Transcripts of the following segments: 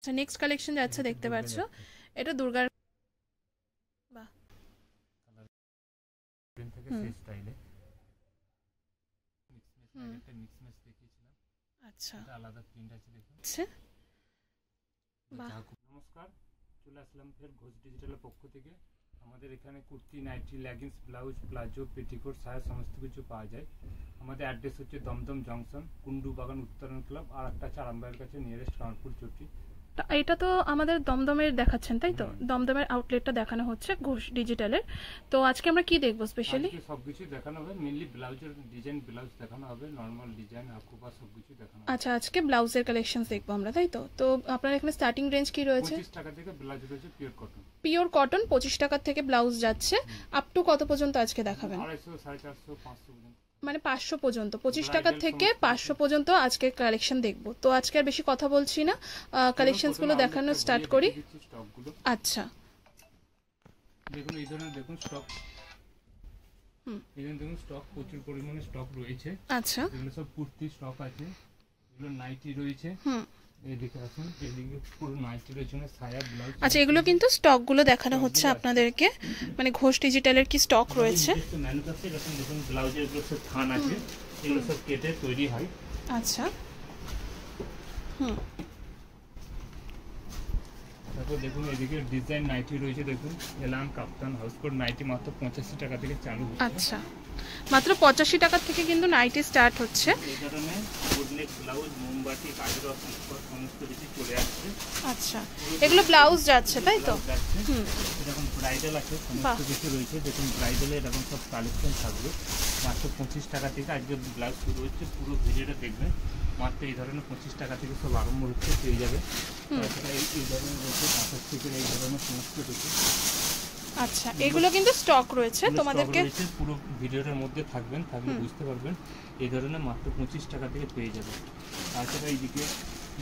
আচ্ছা next collection যাচ্ছে দেখতে পাচ্ছ, এটা দুর্গার বাহ প্রিন্ট থেকে সেই স্টাইলে একটা মিক্স ম্যাচ দেখিয়েছিলাম। আচ্ছা এটা আলাদা প্রিন্ট আছে দেখুন। আচ্ছা বাহ নমস্কার, চলে আসলাম ফের ঘোষ ডিজিটালের পক্ষ থেকে। আমাদের এখানে kurti, nightie, leggings, blouse, palazzo, petticoat, সায়া সমস্ত কিছু পাওয়া যায়। আমাদের অ্যাড্রেস হচ্ছে দমদম জংশন, কুন্ডু বাগান উত্তরণ ক্লাব, আর একটা আছে আরামবাগের কাছে নিয়ারেস্ট কানপুর চটি। এটা তো আমাদের দমদমের দেখাচ্ছেন তাই তো? দমদমের আউটলেটটা দেখানো হচ্ছে ঘোষ ডিজিটালের। তো আজকে আমরা কি দেখবো স্পেশালি? সবকিছু দেখানো হবে, মেইনলি ব্লাউজের ডিজাইন, ব্লাউজ দেখানো হবে, নরমাল ডিজাইন, হাকুপা সবকিছু দেখানো হবে। আচ্ছা আজকে ব্লাউজের কালেকশনস দেখবো আমরা তাই তো? তো আপনার এখানে স্টার্টিং রেঞ্জ কি রয়েছে? 25 টাকা থেকে ব্লাউজ রয়েছে পিওর কটন। পিওর কটন 25 টাকা থেকে ব্লাউজ যাচ্ছে। আপ টু কত পর্যন্ত আজকে দেখাবেন? 250, 450, 500 পর্যন্ত, মানে 500 পর্যন্ত, 25 টাকা থেকে 500 পর্যন্ত আজকে কালেকশন দেখবো। তো আজকে আর বেশি কথা বলছি না, কালেকশনস গুলো দেখানো স্টার্ট করি। আচ্ছা দেখুন এই ধরনের দেখুন স্টক, এই দেখুন স্টক প্রচুর পরিমাণে স্টক রয়েছে। আচ্ছা এগুলো সব কুর্তি স্টক আছে, এগুলো নাইটি রয়েছে। এইদিকে আসুন, এইদিকে পুরো নাইটি রয়েছে, সায়া, ব্লাউজ। আচ্ছা এগুলো কিন্তু স্টক গুলো দেখানো হচ্ছে আপনাদেরকে, মানে ঘোষ ডিজিটালের কি স্টক রয়েছে। ম্যানুফ্যাকচার এরকম দেখুন, ব্লাউজের এগুলো সব থান আছে, এগুলো সব কেটে তৈরি হয়। আচ্ছা তারপর দেখুন এদিকে ডিজাইন নাইটি রয়েছে, দেখুন এলান, কাপ্তান, হাউসকোট নাইটি মাত্র 85 টাকা থেকে চালু হচ্ছে। আচ্ছা মাত্র 85 টাকা থেকে কিন্তু নাইটি স্টার্ট হচ্ছে। এই ধরনের বোটনেক ব্লাউজ, মোমবাতি, কাজরা সমস্ত কিছু চলে আসছে। আচ্ছা এগুলো ব্লাউজ যাচ্ছে তাই তো? এরকম ব্রাইডাল আছে, সমস্ত কিছু রয়েছে। দেখুন ব্রাইডালে এরকম সব কালেকশন থাকবে মাত্র 25 টাকা থেকে। আজকে ব্লাউজ শুরু হচ্ছে, পুরো ভিডিওটা দেখবেন। মাত্র এই ধরনের 25 টাকা থেকে সব আরম্ভ হচ্ছে, পেয়ে যাবে। তাছাড়া এই ধরনের রয়েছে 5 থেকে এই ধরনের সমস্ত কিছু। আচ্ছা এগুলো কিন্তু স্টক রয়েছে তোমাদেরকে, পুরো ভিডিওটার মধ্যে থাকবেন, থাকলে বুঝতে পারবেন। এই ধরনের মাত্র 25 টাকা থেকে পেয়ে যাবেন। তাছাড়া এইদিকে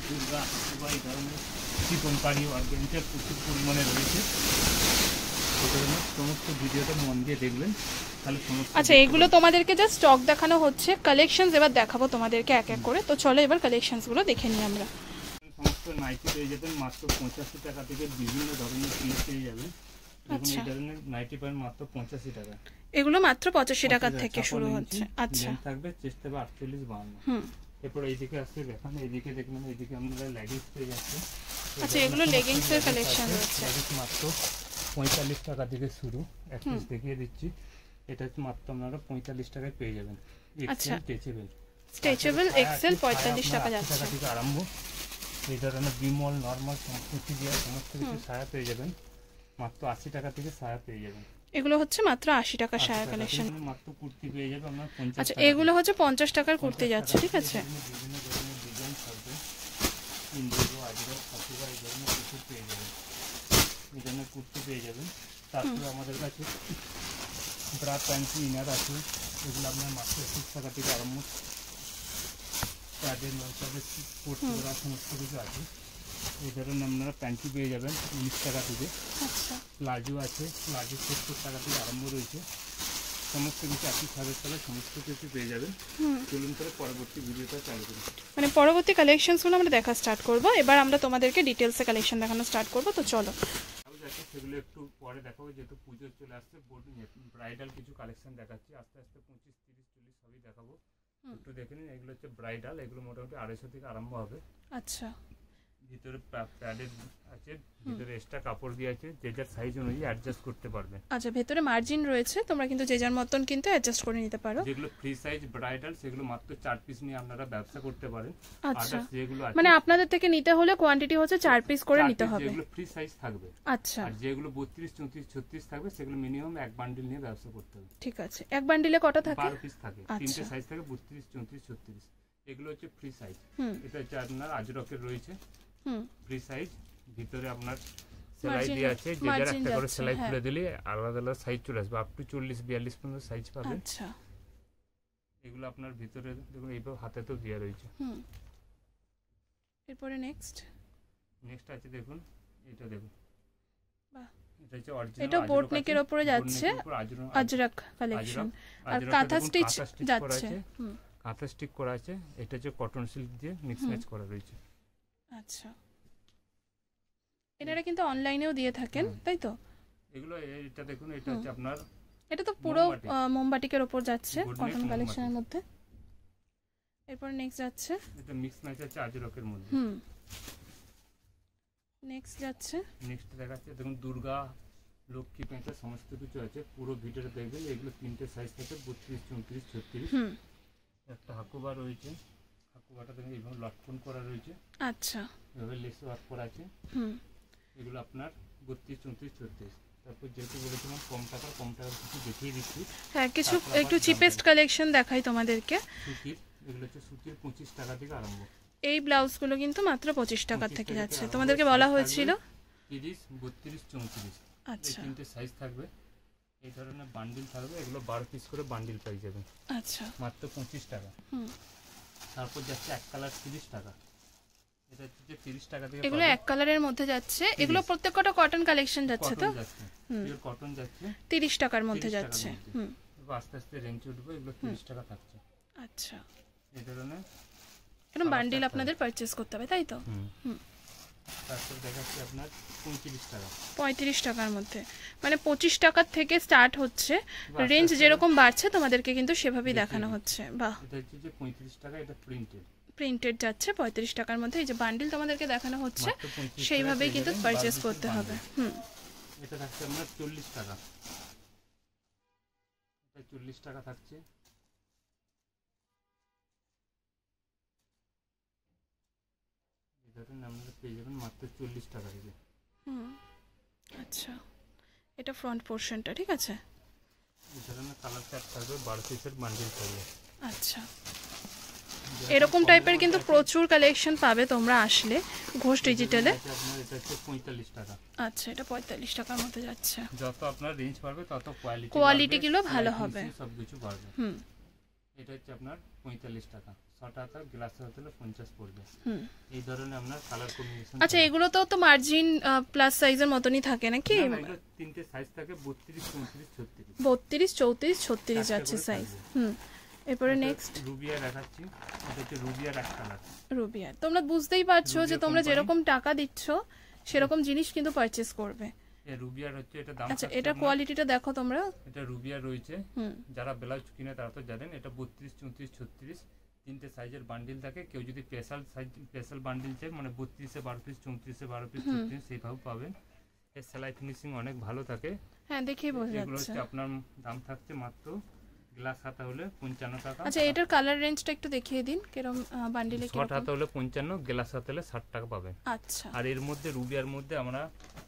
দুর্গা বা এই ধরনের চিকনকারি অর্গানজার প্রচুর পরিমাণে রয়েছে। এই ধরনের সমস্ত ভিডিওটা মন দিয়ে দেখবেন তাহলে সমস্ত। আচ্ছা এগুলো তোমাদেরকে যা স্টক দেখানো হচ্ছে, কালেকশনস এবার দেখাবো তোমাদেরকে এক এক করে। তো চলো এবার কালেকশনস গুলো দেখে নিই আমরা। সমস্ত নাইটি পেয়ে যাবেন মাত্র 85 টাকা থেকে, বিভিন্ন ধরনের পিস পেয়ে যাবেন। দেখুন এই ধরনের নাইটি পাবেন মাত্র 85 টাকা। এগুলো মাত্র 85 টাকা থেকে শুরু হচ্ছে। আচ্ছা থাকবে চেষ্টা হবে 48, 52। এরপর এইদিকে আসছে দেখুন, এইদিকে দেখবেন, এইদিকে আমরা লেগিংস পেয়ে যাচ্ছি। আচ্ছা এগুলো লেগিংস এর কালেকশন রয়েছে, মাত্র 45 টাকা থেকে শুরু। এক পিস দেখিয়ে দিচ্ছি, এটা মাত্র আপনারা 45 টাকায় পেয়ে যাবেন। আচ্ছা স্ট্রেচেবল এক্সেল 45 টাকা যাচ্ছে থেকে আরম্ভ। এই ধরনের বিমল, নর্মাল সমস্ত কিছু সায়া পেয়ে যাবেন মাত্র 80 টাকা থেকে। সায়া পেয়ে যাবেন, এগুলো হচ্ছে মাত্র 80 টাকা সায়া কালেকশন। মাত্র কুর্তি পেয়ে যাবে আপনার 50। আচ্ছা এগুলো হচ্ছে 50 টাকার কুর্তি যাচ্ছে, ঠিক আছে। বিভিন্ন ধরনের ডিজাইন থাকবে, ইন্ডিগো, আজরাক, হাকুবা এই ধরনের কিছু পেয়ে যাবেন। এই ধরনের কুর্তি পেয়ে যাবেন। তারপরে আমাদের কাছে ব্রা, প্যান্টি, ইনার আছে, এগুলো আপনার মাত্র 30 টাকা থেকে আরম্ভ। প্যাডের স্পোর্টস করা সমস্ত কিছু আছে। এই ধরনের আপনারা প্যান্টি পেয়ে যাবেন 19 টাকা থেকে। প্লাজো আছে, প্লাজো 70 টাকা থেকে আরম্ভ রয়েছে। সমস্ত কিছু 80 ছাড়ের তলায় সমস্ত কিছু পেয়ে যাবেন। চলুন করে পরবর্তী ভিডিওটা চালু করি, মানে পরবর্তী কালেকশনসগুলো আমরা দেখা স্টার্ট করব। এবার আমরা তোমাদেরকে ডিটেলসে কালেকশন দেখানো স্টার্ট করব। তো চলো সেগুলো একটু পরে দেখাবো, যেহেতু পুজো চলে আসছে। ব্রাইডাল কিছু কালেকশন দেখাচ্ছি আস্তে আস্তে, 25, 30, 40 সবই দেখাবো। একটু দেখে নিন, এগুলো হচ্ছে ব্রাইডাল, এগুলো মোটামুটি 250 থেকে আরম্ভ হবে। আচ্ছা ভিতরে প্যাডের আছে, ভিতরে এক্সট্রা কাপড় দিয়ে আছে, যে যার সাইজ অনুযায়ী অ্যাডজাস্ট করতে পারবেন। আচ্ছা ভেতরে মার্জিন রয়েছে, তোমরা কিন্তু যে যার মতন কিন্তু অ্যাডজাস্ট করে নিতে পারো। যেগুলো ফ্রি সাইজ ব্রাইডাল সেগুলো মাত্র 4 পিস নিয়ে আপনারা ব্যবসা করতে পারেন। আচ্ছা যেগুলো মানে আপনাদের থেকে নিতে হলে কোয়ান্টিটি হচ্ছে 4 পিস করে নিতে হবে, যেগুলো ফ্রি সাইজ থাকবে। আচ্ছা আর যেগুলো 32, 34, 36 থাকবে সেগুলো মিনিমাম এক বান্ডিল নিয়ে ব্যবসা করতে হবে। ঠিক আছে, এক বান্ডিলে কত থাকে? 12 পিস থাকে, তিনটে সাইজ থাকে, 32, 34, 36। এগুলো হচ্ছে ফ্রি সাইজ। এটা হচ্ছে আপনার আজরকের রয়েছে ফ্রি সাইজ। ভিতরে আপনার সেলাই দিয়ে আছে, যে যার একটা করে সেলাই খুলে দিলে আলাদা আলাদা সাইজ চলে আসবে। আপ টু 40, 42 পর্যন্ত সাইজ পাবেন। আচ্ছা এগুলো আপনার ভিতরে দেখুন এইভাবে হাতেতেও দেওয়া রয়েছে। এরপরে নেক্সট আছে দেখুন, এটা দেখুন, বাহ এটা হচ্ছে অরিজিনাল। এটা বোট নেকের উপরে যাচ্ছে, আজরাক কালেকশন। আর কাঁথা স্টিচ যাচ্ছে, কাঁথা স্টিচ করা আছে। এটা হচ্ছে কটন সিল্ক দিয়ে মিক্স ম্যাচ করা রয়েছে। আচ্ছা এনারা কিন্তু অনলাইনেও দিয়ে থাকেন, তাই তো? এগুলো এটা দেখুন, এটা হচ্ছে আপনার, এটা তো পুরো মোমবাটিকের উপর যাচ্ছে কটন কালেকশনের মধ্যে। এরপর নেক্সট যাচ্ছে, এটা মিক্স ম্যাচ আছে আজরকের মধ্যে। নেক্সট যাচ্ছে, নেক্সট দেখাচ্ছে দেখুন দুর্গা, লক্ষ্মী পেঁচা সমস্ত কিছু আছে, পুরো ভিডিওটা দেখবেন। এগুলো তিনটে সাইজ থাকে, 32, 34, 36। একটা হাকুবা রয়েছে, হাকুবাটা দেখুন এইভাবে লটকন করা রয়েছে। আচ্ছা, এভাবে লেস ওয়ার্ক করা আছে। এগুলো আপনার 32, 34, 36। তারপর যেহেতু বলেছিলাম কম টাকার কিছু দেখিয়ে দিচ্ছি। হ্যাঁ, কিছু একটু চিপেস্ট কালেকশন দেখাই তোমাদেরকে। সুতির, এগুলো হচ্ছে সুতির 25 টাকা থেকে আরম্ভ। এই ব্লাউজগুলো কিন্তু মাত্র 25 টাকা থেকে যাচ্ছে, তোমাদেরকে বলা হয়েছিল 30, 32, 34। আচ্ছা, তিনটে সাইজ থাকবে, এই ধরনের বান্ডিল থাকবে। এগুলো 12 পিস করে বান্ডিল পেয়ে যাবেন। আচ্ছা, মাত্র 25 টাকা। তারপর যাচ্ছে এক কালার 30 টাকা। এটা হচ্ছে 30 টাকা থেকে এগুলো এক কালারের মধ্যে যাচ্ছে। এগুলো প্রত্যেকটা কটন কালেকশন যাচ্ছে তো? পিওর কটন যাচ্ছে, 30 টাকার মধ্যে যাচ্ছে। আস্তে আস্তে রেঞ্জ উঠবে। এগুলো 30 টাকা থাকছে। আচ্ছা, এই ধরনের এরকম বান্ডিল আপনাদের পারচেজ করতে হবে, তাই তো? তারপর দেখাচ্ছি আপনার 35 টাকা। 35 টাকার মধ্যে, মানে 25 টাকার থেকে স্টার্ট হচ্ছে, রেঞ্জ যেরকম বাড়ছে তোমাদেরকে কিন্তু সেভাবেই দেখানো হচ্ছে। বাহ, এটা হচ্ছে যে 35 টাকা, এটা প্রিন্টেড যাচ্ছে 35 টাকার মধ্যে। এই যে বান্ডিল তোমাদেরকে দেখানো হচ্ছে, সেইভাবেই কিন্তু পারচেজ করতে হবে। এটা থাকছে আপনার 40 টাকা। এটা 40 টাকা থাকছে। আপনারা পেয়ে যাবেন মাত্র 40 টাকা থেকে। আচ্ছা, এটা ফ্রন্ট পোরশনটা, ঠিক আছে? এই ধরনের কালার চার্ট থাকবে, 12 পিসের বান্ডিল থাকবে। আচ্ছা, এরকম টাইপের কিন্তু প্রচুর কালেকশন পাবে তোমরা আসলে ঘোষ ডিজিটালে। আপনার এটা হচ্ছে 45 টাকা। আচ্ছা, এটা 45 টাকার মধ্যে যাচ্ছে। যত আপনার রেঞ্জ বাড়বে তত কোয়ালিটি গুলো ভালো হবে, সবকিছু বাড়বে। এটা হচ্ছে আপনার 45 টাকা। 6 টাকা গ্লাস হলে 50 পড়বে। এই ধরনের আপনার কালার কম্বিনেশন। আচ্ছা, এগুলো তো মার্জিন প্লাস সাইজের মতনই থাকে নাকি? এগুলো তিনটে সাইজ থাকে, 32, 34, 36। 32, 34, 36 যাচ্ছে সাইজ। এরপরে নেক্সট রুবিয়া দেখাচ্ছি। এটা হচ্ছে রুবিয়ার এক কালার। রুবিয়া, তোমরা বুঝতেই পারছো যে তোমরা যেরকম টাকা দিচ্ছ সেরকম জিনিস কিন্তু পারচেজ করবে। এই রুবিয়ার হচ্ছে এটা দাম। আচ্ছা, এটা কোয়ালিটিটা দেখো তোমরা। এটা রুবিয়া রয়েছে, যারা ব্লাউজ কিনে তারা তো জানেন। এটা 32, 34, 36 তিনটে সাইজের বান্ডিল থাকে। কেউ যদি স্পেশাল বান্ডিল চাই, মানে 32-এ 12 পিস, 34-এ 12 পিস, 36 সেইভাবে পাবেন। এর সেলাই ফিনিশিং অনেক ভালো থাকে। হ্যাঁ, দেখেই বোঝা যাচ্ছে। এগুলো হচ্ছে আপনার দাম থাকছে মাত্র গ্লাস হাতা হলে 55 টাকা। আচ্ছা, এটার কালার রেঞ্জটা একটু দেখিয়ে দিন, কিরকম বান্ডিলে কি শর্ট হাতা হলে 55, গ্লাস হাতা হলে 60 টাকা পাবেন। আচ্ছা, আর এর মধ্যে রুবিয়ার মধ্যে আমরা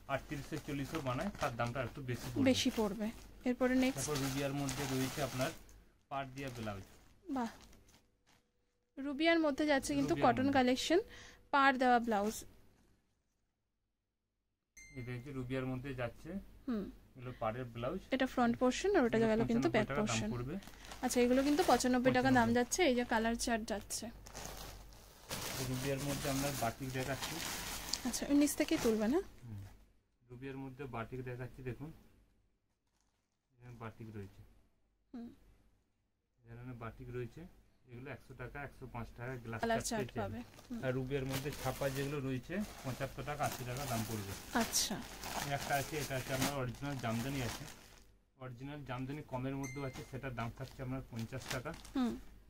38-40 বানাই, তার দামটা একটু বেশি পড়বে। এরপরে নেক্সট, তারপর রুবিয়ার মধ্যে রয়েছে আপনার পাট দিয়া ব্লাউজ। বাহ, রুবিয়ার মধ্যে যাচ্ছে কিন্তু কটন কালেকশন, পাড় দেওয়া ব্লাউজ। এটা হচ্ছে রুবিয়ার মধ্যে যাচ্ছে। এগুলো পাড়ের ব্লাউজ। এটা ফ্রন্ট পোরশন আর ওটা গেল কিন্তু ব্যাক পোরশন। আচ্ছা, এগুলো কিন্তু 95 টাকা দাম যাচ্ছে। এই যে কালার চার্ট যাচ্ছে। রুবিয়ার মধ্যে আমরা বাটিক দেখাচ্ছি। আচ্ছা, নিচ থেকে তুলবে না? রুবিয়ার মধ্যে বাটিক দেখাচ্ছি, দেখুন এখানে বাটিক রয়েছে। এখানে বাটিক রয়েছে। এগুলো 100 টাকা, 105 টাকা গ্লাস চার্ট পাবে। আর রুবিয়ার মধ্যে ছাপা যেগুলো রয়েছে 75 টাকা, 80 টাকা দাম পড়বে। আচ্ছা, একটা আছে, এটা আছে আপনার অরিজিনাল জামদানি আছে। অরিজিনাল জামদানি কমের মধ্যে আছে, সেটার দাম থাকছে আপনার 50 টাকা।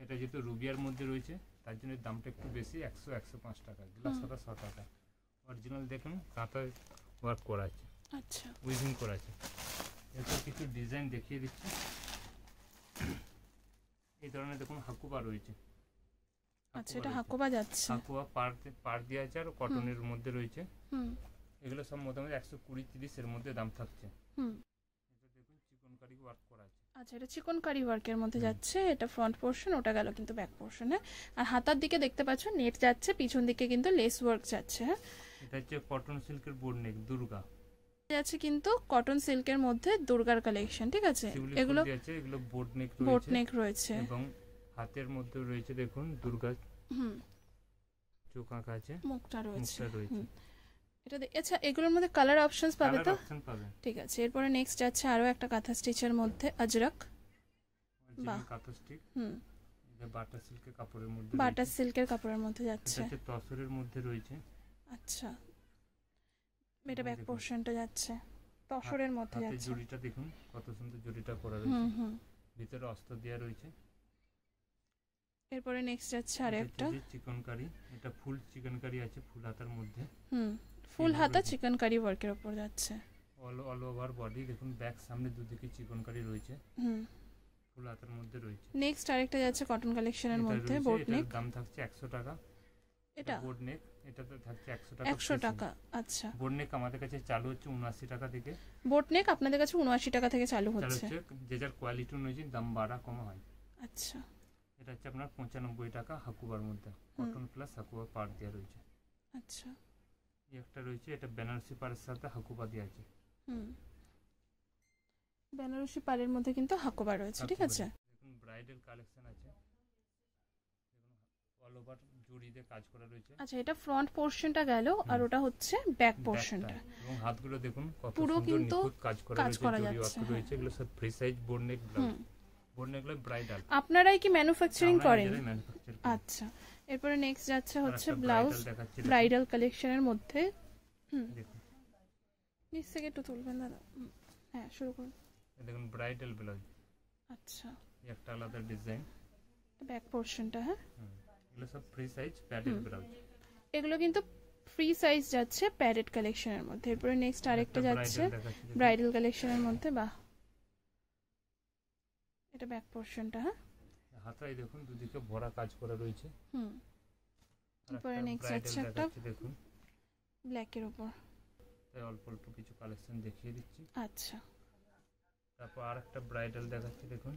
এটা যেহেতু রুবিয়ার মধ্যে রয়েছে তার জন্য দামটা একটু বেশি, 100-105 টাকা। গ্লাস হাতা 100 টাকা। অরিজিনাল দেখুন কাঁথা ওয়ার্ক করা আছে। আচ্ছা, উইভিং করা আছে। এরপর কিছু ডিজাইন দেখিয়ে দিচ্ছি। এই ধরনের দেখুন হাকুবা রয়েছে। আচ্ছা, এটা হাকুবা যাচ্ছে। হাকুবা পার দিয়ে আছে আর কটনের মধ্যে রয়েছে। এগুলো সব মোটামুটি 120-30 এর মধ্যে দাম থাকছে। এটা দেখুন চিকনকারি ওয়ার্ক করা আছে। আচ্ছা, এটা চিকনকারি ওয়ার্কের মধ্যে যাচ্ছে। এটা ফ্রন্ট পোরশন, ওটা গেল কিন্তু ব্যাক পোরশনে। আর হাতার দিকে দেখতে পাচ্ছ নেট যাচ্ছে, পিছন দিকে কিন্তু লেস ওয়ার্ক যাচ্ছে। হ্যাঁ, এটা হচ্ছে কটন সিল্কের বোর্ড নেক দুর্গা যাচ্ছে কিন্তু কটন সিল্কের মধ্যে দুর্গার কালেকশন, ঠিক আছে? এগুলো বোট নেক রয়েছে এবং হাতের মধ্যে রয়েছে দেখুন দুর্গা চোখ আঁকা আছে, মুখটা রয়েছে। এটা আচ্ছা, এগুলোর মধ্যে কালার অপশনস পাবে তো? ঠিক আছে। এরপরে নেক্সট যাচ্ছে আরো একটা কাঁথা স্টিচের মধ্যে আজরাক। বাহ, কাঁথা স্টিচ। এটা বাটা সিল্কের কাপড়ের মধ্যে, বাটা সিল্কের কাপড়ের মধ্যে যাচ্ছে। এটা তসরের মধ্যে রয়েছে। আচ্ছা, এটা ব্যাক পোর্শনটা যাচ্ছে তসরের মধ্যে হাতে যাচ্ছে। জড়িটা দেখুন কত সুন্দর জড়িটা করা হুম রয়েছে, হুম। ভিতরে অস্ত্র দেওয়া রয়েছে। এরপরে নেক্সট যাচ্ছে আর একটা চিকন কারি, এটা ফুল চিকন কারি আছে ফুল হাতার মধ্যে। ফুল হাতা চিকন কারি ওয়ার্কের উপর যাচ্ছে। অল ওভার বডি দেখুন, ব্যাক সামনে দুদিকে চিকন কারি রয়েছে, ফুল হাতার মধ্যে রয়েছে। নেক্সট আরেকটা যাচ্ছে কটন কালেকশনের মধ্যে বোট নেক, দাম থাকছে 100 টাকা। এটা বোট নেক, এটাতে থাকছে 100 টাকা। 100 টাকা। আচ্ছা, বোট নেক আমাদের কাছে চালু হচ্ছে 79 টাকা থেকে। বোট নেক আপনাদের কাছে 79 টাকা থেকে চালু হচ্ছে। যে যার কোয়ালিটি অনুযায়ী দাম বাড়া কমা হয়। আচ্ছা, এটা হচ্ছে আপনার 95 টাকা হাকুবার মধ্যে, কটন প্লাস হাকুবা পাড় দেওয়া রয়েছে। আচ্ছা, এই একটা রয়েছে, এটা বেনারসি পাড়ের সাথে হাকুবা দেওয়া আছে। বেনারসি পাড়ের মধ্যে কিন্তু হাকোবা রয়েছে, ঠিক আছে। দেখুন ব্রাইডাল কালেকশন আছে, দেখুন অল ওভার জড়ি দিয়ে কাজ করা রয়েছে। আচ্ছা, এটা ফ্রন্ট পোরশনটা গেল, আর ওটা হচ্ছে ব্যাক পোরশনটা। এবং হাতগুলো দেখুন কত পুরো সুন্দর কিন্তু নিখুঁত কাজ করা রয়েছে, জড়ি রয়েছে। এগুলো সব free size boat neck blouse, boat neck bridal. আপনারাই কি ম্যানুফ্যাকচারিং করেন? ম্যানুফ্যাকচার। আচ্ছা, এরপরে নেক্সট যাচ্ছে হচ্ছে ব্লাউজ ব্রাইডাল কালেকশনের মধ্যে। দেখুন নিচ থেকে একটু তুলবেন দাদা। হ্যাঁ, শুরু করুন। দেখুন ব্রাইডাল ব্লাউজ। আচ্ছা, একটা আলাদা ডিজাইন, ব্যাক পোরশনটা। হ্যাঁ, এগুলো সব ফ্রি সাইজ প্যাডেড ব্লাউজ। এগুলো কিন্তু ফ্রি সাইজ যাচ্ছে প্যাডেড কালেকশনের মধ্যে। এরপরে নেক্সট আরেকটা যাচ্ছে ব্রাইডাল কালেকশনের মধ্যে। বাহ, এটা ব্যাক পোরশনটা। হ্যাঁ, হাতায় দেখুন দুদিকে ভরা কাজ করা রয়েছে। এরপরে নেক্সট যাচ্ছে একটা দেখুন ব্ল্যাকের উপর। তাই অল্প অল্প কিছু কালেকশন দেখিয়ে দিচ্ছি। আচ্ছা, তারপর আরেকটা ব্রাইডাল দেখাচ্ছি, দেখুন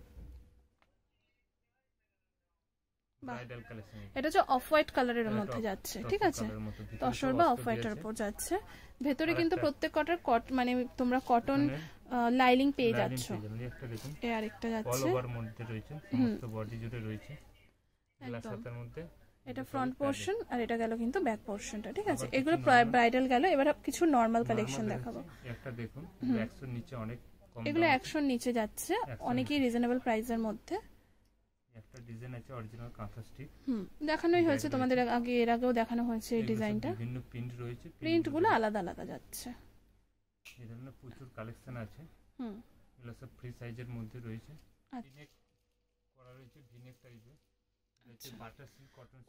ব্রাইডাল কালেকশন। এটা হচ্ছে অফ হোয়াইট কালারের মধ্যে যাচ্ছে, ঠিক আছে। তসর বা অফ হোয়াইটের উপর যাচ্ছে। ভেতরে কিন্তু প্রত্যেক কটার মানে তোমরা কটন লাইলিং পেয়ে যাচ্ছ। একটা দেখুন, এই আরেকটা যাচ্ছে অল ওভার মধ্যে রয়েছে, সমস্ত বডি জুড়ে রয়েছে গ্লাস হাতার মধ্যে। এটা ফ্রন্ট পোরশন, আর এটা গেল কিন্তু ব্যাক পোরশনটা, ঠিক আছে। এগুলো ব্রাইডাল গেল। এবার কিছু নরমাল কালেকশন দেখাবো। একটা দেখুন 100 নিচে অনেক কম, এগুলো 100 নিচে যাচ্ছে, অনেকই রিজনেবল প্রাইসের মধ্যে। একটা ডিজাইন আছে অরিজিনাল কাঁথা স্টিচ, দেখানোই হয়েছে তোমাদের আগে, এর আগেও দেখানো হয়েছে এই ডিজাইনটা। বিভিন্ন প্রিন্ট রয়েছে, প্রিন্টগুলো আলাদা আলাদা যাচ্ছে। এই ধরনের প্রচুর কালেকশন আছে। এগুলো সব ফ্রি সাইজের মধ্যে রয়েছে। ভিনেক করা রয়েছে, ভিনেক টাইপের।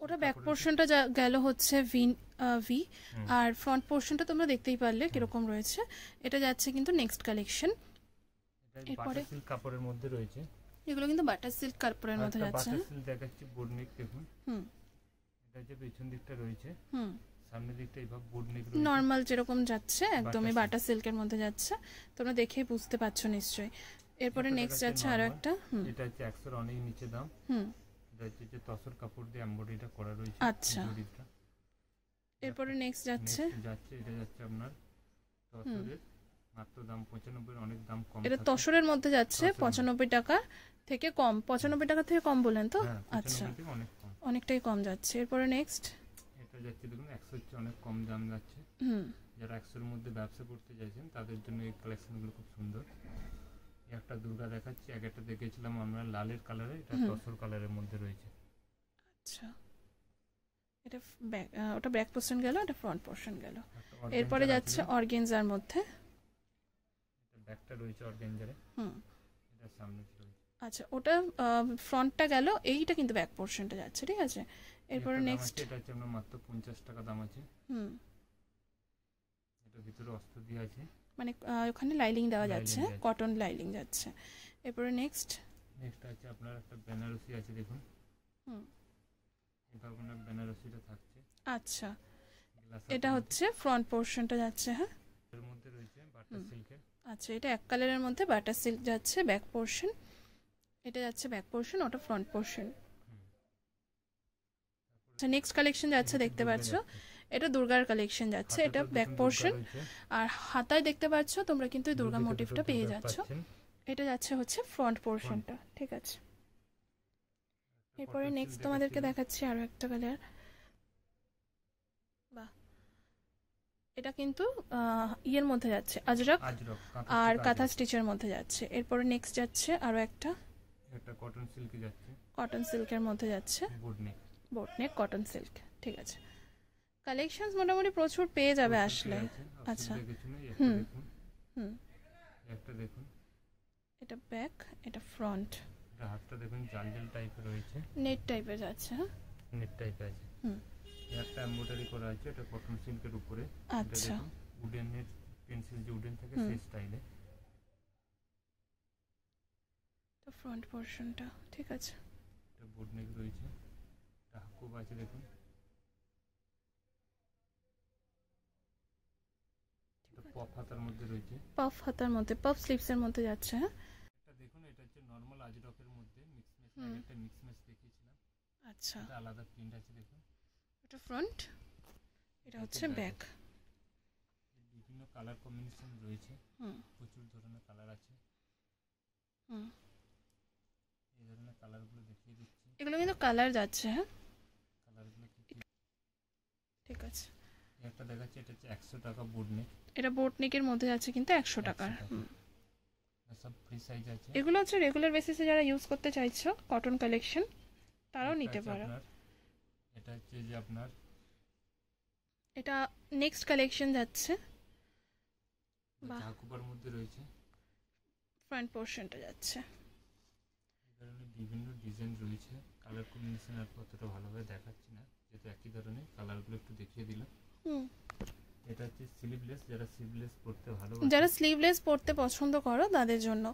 ওটা ব্যাক পোরশনটা গেল হচ্ছে ভি, আর ফ্রন্ট পোরশনটা তোমরা দেখতেই পারলে কিরকম রয়েছে। এটা যাচ্ছে কিন্তু নেক্সট কালেকশন। এরপরে সিল্ক কাপড়ের মধ্যে রয়েছে, এগুলো কিন্তু বাটার সিল্ক কাপড়ের মধ্যে যাচ্ছে। বাটার সিল্ক দেখাচ্ছি বোট নেক, দেখুন এটা যে পেছন দিকটা রয়েছে, সামনের দিকটা এইভাবে বোট নেক রয়েছে, নরমাল যেরকম যাচ্ছে একদমই বাটার সিল্কের মধ্যে যাচ্ছে। তোমরা দেখে বুঝতে পারছো নিশ্চয়ই। এরপরে নেক্সট যাচ্ছে আরো একটা, এটা হচ্ছে 100 এর অনেক নিচে দাম। এটা হচ্ছে যে তসর কাপড় দিয়ে এমব্রয়ডারিটা করা রয়েছে। আচ্ছা, এরপরে নেক্সট যাচ্ছে এটা যাচ্ছে আপনার তসরের, মাত্র দাম 95, অনেক দাম কম। এটা তসরের মধ্যে যাচ্ছে 95 টাকা থেকে কম। 95 টাকা থেকে কম বলেন তো? আচ্ছা, অনেকটাই কম যাচ্ছে। এরপরে নেক্সট এটা যাচ্ছে দেখুন 100 হচ্ছে অনেক কম দাম যাচ্ছে। যারা 100 এর মধ্যে ব্যবসা করতে চাইছেন তাদের জন্য এই কালেকশনগুলো খুব সুন্দর। একটা দুর্গা দেখাচ্ছি, একটা দেখেছিলাম আমরা লালের কালারে, এটা তসর কালারের মধ্যে রয়েছে। আচ্ছা, এটা ওটা ব্যাক পোরশন গেল, এটা ফ্রন্ট পোরশন গেল। এরপরে যাচ্ছে অর্গানজার মধ্যে, এটা ব্যাকটা রয়েছে অর্গানজারে, এটা সামনে রয়েছে। আচ্ছা, ওটা ফ্রন্টটা গেল, এইটা কিন্তু ব্যাক পোরশনটা যাচ্ছে, ঠিক আছে। এরপরে নেক্সট এটা হচ্ছে আমরা মাত্র 50 টাকা দাম আছে। এটা ভিতরে অস্ত্র দিয়ে আছে, মানে ওখানে লাইলিং দেওয়া যাচ্ছে, কটন লাইলিং যাচ্ছে। এরপরে নেক্সট আছে আপনার একটা বেনারসি আছে, দেখুন এটা আপনার বেনারসিটা থাকছে। আচ্ছা, এটা হচ্ছে ফ্রন্ট পোরশনটা যাচ্ছে। হ্যাঁ, এর মধ্যে রয়েছে বাটার সিল্কের। আচ্ছা, এটা এক কালারের মধ্যে বাটার সিল্ক যাচ্ছে ব্যাক পোরশন। এটা যাচ্ছে ব্যাক পোরশন, ওটা ফ্রন্ট পোরশন। আচ্ছা, নেক্সট কালেকশন যাচ্ছে, দেখতে পাচ্ছ এটা দুর্গার কালেকশন যাচ্ছে। এটা ব্যাক পোরশন, আর হাতায় দেখতে পাচ্ছ তোমরা কিন্তু দুর্গা মোটিভটা পেয়ে যাচ্ছ। এটা যাচ্ছে হচ্ছে ফ্রন্ট পোরশনটা, ঠিক আছে। এরপরে নেক্সট তোমাদেরকে দেখাচ্ছি আরো একটা কালার। বাহ, এটা কিন্তু ইয়ের মধ্যে যাচ্ছে, আজরক আর কাঁথা স্টিচের মধ্যে যাচ্ছে। এরপরে নেক্সট যাচ্ছে আরো একটা কটন সিল্ক যাচ্ছে, কটন সিল্কের মধ্যে যাচ্ছে, বোট নেক কটন সিল্ক, ঠিক আছে। কালেকশনস মোটামুটি প্রচুর পেয়ে যাবে আসলে। আচ্ছা দেখেছেন একটা দেখুন, একটা দেখুন, এটা ব্যাক, এটা ফ্রন্ট। এটা হাতটা দেখুন জাল জাল টাইপের রয়েছে, নেট টাইপের যাচ্ছে। হ্যাঁ, নেট টাইপের আছে। একটা এমব্রয়ডারি করা আছে, এটা কটন সিল্কের উপরে। আচ্ছা, উডেনের পেন্সিল যে উডেন থাকে সেই স্টাইলে। তো ফ্রন্ট পোরশনটা ঠিক আছে। এটা বোট নেক রয়েছে, এটা হাকুব আছে দেখুন, পপ হাতার মধ্যে রয়েছে, পাফ হাতার মধ্যে, পাফ স্লিভসের মধ্যে যাচ্ছে। হ্যাঁ, এটা দেখুন এটা হচ্ছে নরমাল আজরকের মধ্যে মিক্স ম্যাচ, একটা মিক্স ম্যাচ দেখিয়েছিলাম। আচ্ছা, এটা আলাদা প্রিন্ট আছে দেখুন, এটা ফ্রন্ট, এটা হচ্ছে ব্যাক। বিভিন্ন কালার কম্বিনেশন রয়েছে, প্রচুর ধরনের কালার আছে। এই ধরনের কালারগুলো দেখিয়ে দিচ্ছি, এগুলো কিন্তু কালার যাচ্ছে। হ্যাঁ, কালারগুলো ঠিক আছে। একটা দেখাচ্ছি, এটা হচ্ছে 100 টাকা বোট নেক, এটা বোট নেকের মধ্যে যাচ্ছে কিন্তু 100 টাকার। সব ফ্রি সাইজ আছে। এগুলো হচ্ছে রেগুলার বেসিসে যারা ইউজ করতে চাইছো কটন কালেকশন তারাও নিতে পারো। এটা হচ্ছে যে আপনার, এটা নেক্সট কালেকশন যাচ্ছে, হাকুবার মধ্যে রয়েছে, ফ্রন্ট পোরশনটা যাচ্ছে। এই ধরনের বিভিন্ন ডিজাইন রয়েছে, কালার কম্বিনেশন আর কতটা ভালোভাবে দেখাচ্ছি না, যেহেতু একই ধরনের কালারগুলো একটু দেখিয়ে দিলাম। এটা হচ্ছে স্লিভলেস, যারা স্লিভলেস পড়তে ভালোবাসে, যারা স্লিভলেস পরতে পছন্দ করো তাদের জন্য।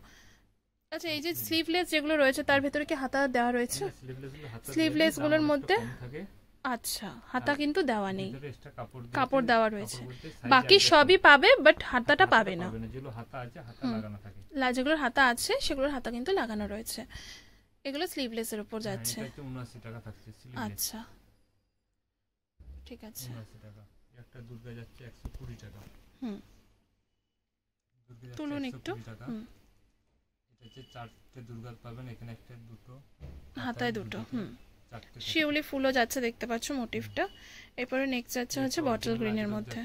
আচ্ছা, এই যে স্লিভলেস যেগুলো রয়েছে তার ভিতরে কি হাতা দেওয়া রয়েছে? স্লিভলেস গুলোর মধ্যে আচ্ছা হাতা কিন্তু দেওয়া নেই, কাপড় দেওয়া রয়েছে, বাকি সবই পাবে বাট হাতাটা পাবে না। যেগুলো হাতা আছে হাতা লাগানো থাকে, যেগুলোর হাতা আছে সেগুলোর হাতা কিন্তু লাগানো রয়েছে। এগুলো স্লিভলেস এর উপর যাচ্ছে। এটা 79 টাকা থাকছে স্লিভলেস। আচ্ছা, ঠিক আছে। 79 টাকা। একটা দুর্গা যাচ্ছে 120 টাকা। তুলুন একটু। এটা হচ্ছে 4টে দুর্গা পাবেন, এখানে একটা দুটো হাতায় দুটো। শিউলি ফুলও যাচ্ছে দেখতে পাচ্ছ মোটিভটা। এরপরে নেক্সট যাচ্ছে হচ্ছে বটল গ্রিনের মধ্যে,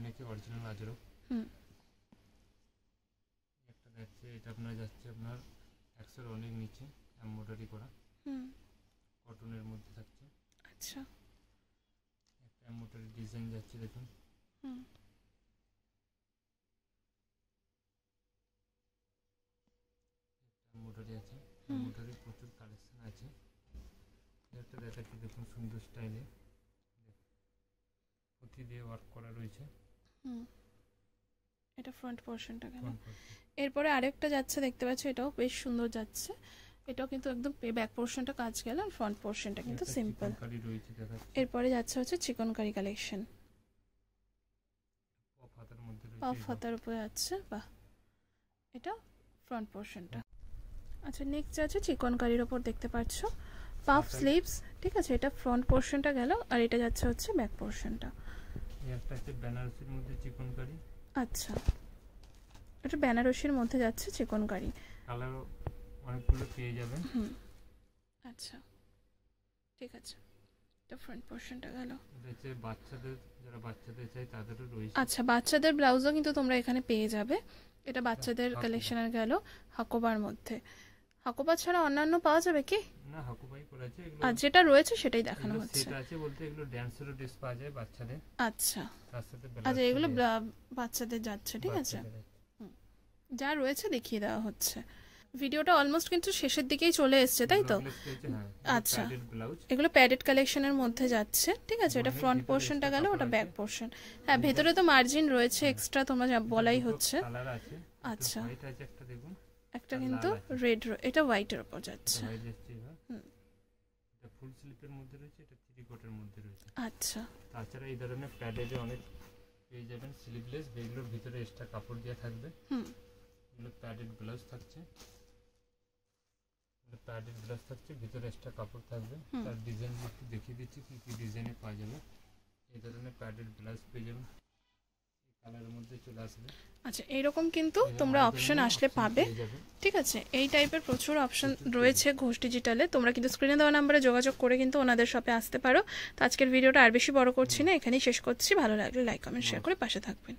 নেকে অরিজিনাল আজরক। একটা যাচ্ছে, এটা আপনার যাচ্ছে আপনার 100 এর অনেক নিচে, এমব্রয়ডারি করা, কটনের মধ্যে থাকছে। আচ্ছা, একটা এমব্রয়ডারি ডিজাইন যাচ্ছে দেখুন, এমব্রয়ডারি আছে, এমব্রয়ডারি প্রচুর কালেকশন আছে। একটা দেখাচ্ছি দেখুন সুন্দর স্টাইলে, পুঁতি দিয়ে ওয়ার্ক করা রয়েছে। এটা ফ্রন্ট পোরশনটা গেল। এরপরে আরেকটা যাচ্ছে দেখতে পাচ্ছ, এটাও বেশ সুন্দর যাচ্ছে। এটাও কিন্তু একদম ব্যাক পোরশনটা কাজ গেল আর ফ্রন্ট পোরশনটা কিন্তু সিম্পল। এরপরে যাচ্ছে হচ্ছে চিকনকারি কালেকশন, পাফ হাতার উপরে যাচ্ছে। বাহ, এটা ফ্রন্ট পোরশনটা। আচ্ছা, নেক্সট যাচ্ছে চিকনকারির উপর দেখতে পাচ্ছ, পাফ স্লিভস। ঠিক আছে, এটা ফ্রন্ট পোরশনটা গেল আর এটা যাচ্ছে হচ্ছে ব্যাক পোরশনটা। একটা আছে বেনারসির মধ্যে চিকনকারি। আচ্ছা, এটা বেনারসির মধ্যে যাচ্ছে চিকনকারি, কালার অনেকগুলো পেয়ে যাবেন। আচ্ছা, ঠিক আছে। এটা ফ্রন্ট পোরশনটা গেল। এটা হচ্ছে বাচ্চাদের, যারা বাচ্চাদের চাই তাদেরও রয়েছে। আচ্ছা, বাচ্চাদের ব্লাউজও কিন্তু তোমরা এখানে পেয়ে যাবে। এটা বাচ্চাদের কালেকশনের গেল হাকোবার মধ্যে। হাকোবা ছাড়া অন্যান্য পাওয়া যাবে কি? না, হাকোবাই করেছে এগুলো, আর যেটা রয়েছে সেটাই দেখানো হচ্ছে। সেটা আছে বলতে এগুলো ড্যান্সারও ড্রেস পাওয়া যায় বাচ্চাদের। আচ্ছা, তার সাথে আচ্ছা, এগুলো বাচ্চাদের যাচ্ছে। ঠিক আছে, যা রয়েছে দেখিয়ে দেওয়া হচ্ছে। ভিডিওটা অলমোস্ট কিন্তু শেষের দিকেই চলে এসছে, তাই তো? আচ্ছা, এগুলো প্যাডেড কালেকশনের মধ্যে যাচ্ছে। ঠিক আছে, এটা ফ্রন্ট পোরশনটা গেল, ওটা ব্যাক পোরশন। হ্যাঁ, ভেতরে তো মার্জিন রয়েছে এক্সট্রা, তোমরা যা বলাই হচ্ছে। আচ্ছা, একটা কিন্তু রেড, এটা হোয়াইটের উপর যাচ্ছে। এটা ফুল স্লিপের মধ্যে রয়েছে, এটা থ্রি কোয়ার্টার মধ্যে রয়েছে। আচ্ছা, তাছাড়া এই ধরনের প্যাডেডে অনেক পেয়ে যাবেন স্লিভলেস, যেগুলোর ভিতরে এক্সট্রা কাপড় দেওয়া থাকবে। এগুলো প্যাডেড ব্লাউজ থাকছে, প্যাডেড ব্লাউজ থাকছে, ভিতরে এক্সট্রা কাপড় থাকবে। তার ডিজাইন একটু দেখিয়ে দিচ্ছি কি কি ডিজাইনে পাওয়া যাবে। এই ধরনের প্যাডেড ব্লাউজ পেয়ে যাবেন, এই কালারের মধ্যে চলে আসবে। আচ্ছা, এইরকম কিন্তু তোমরা অপশন আসলে পাবে। ঠিক আছে, এই টাইপের প্রচুর অপশন রয়েছে ঘোষ ডিজিটালে। তোমরা কিন্তু স্ক্রিনে দেওয়া নাম্বারে যোগাযোগ করে কিন্তু ওনাদের শপে আসতে পারো। তো আজকের ভিডিওটা আর বেশি বড় করছি না, এখানেই শেষ করছি। ভালো লাগলে লাইক কমেন্ট শেয়ার করে পাশে থাকবেন।